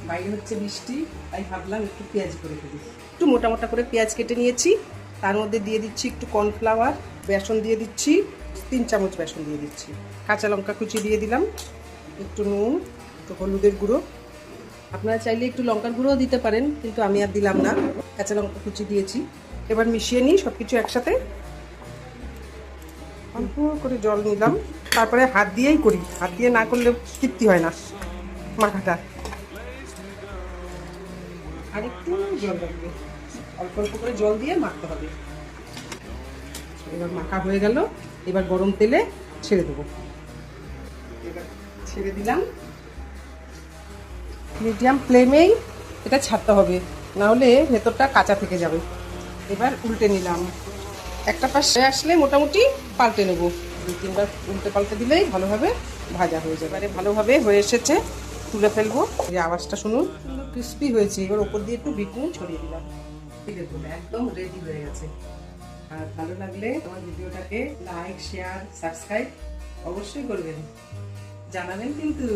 বাইরে হচ্ছে বৃষ্টি, তাই ভাবলাম একটু পেঁয়াজ করে ফেলি। একটু মোটা মোটা করে পেঁয়াজ কেটে নিয়েছি, তার মধ্যে দিয়ে দিচ্ছি একটু কর্নফ্লাওয়ার, বেসন দিয়ে দিচ্ছি 3 চামচ বেসন দিয়ে দিচ্ছি, কাঁচা লঙ্কা কুচি দিয়ে দিলাম, একটু নুন, একটু হলুদের গুঁড়ো, আপনারা চাইলে একটু লঙ্কার গুঁড়োও দিতে পারেন, কিন্তু আমি আর দিলাম না, কাঁচা লঙ্কা কুচি দিয়েছি। এবার মিশিয়ে নিই সব কিছু একসাথে। অল্প করে জল নিলাম, তারপরে হাত দিয়েই করি, হাত দিয়ে না করলে তৃপ্তি হয় না মাখাটা। আর একটু জল লাগবে, অল্প অল্প করে জল দিয়ে মাখতে হবে। এবার মাখা হয়ে গেল, এবার গরম তেলে ছেড়ে দেবো। এবার ছেড়ে দিলাম, মিডিয়াম ফ্লেমেই এটা ছাড়তে হবে, না হলে ভেতরটা কাঁচা থেকে যাবে। এবার উল্টে নিলাম, একটা পাশ হয়ে আসলে মোটামুটি পাল্টে নেব, 2-3 বার উল্টে পাল্টে দিলেই ভালোভাবে ভাজা হয়ে যাবে। এবারে ভালোভাবে হয়ে এসেছে, তুলে ফেলবো। এই আওয়াজটা শুনুন, সুন্দর ক্রিস্পি হয়েছে। এবার ওপর দিয়ে একটু বিট নুন ছড়িয়ে দিলাম, দেখুন একদম রেডি হয়ে গেছে। আর ভালো লাগলে আমার ভিডিওটাকে লাইক, শেয়ার, সাবস্ক্রাইব অবশ্যই করবেন, জানাবেন কিন্তু।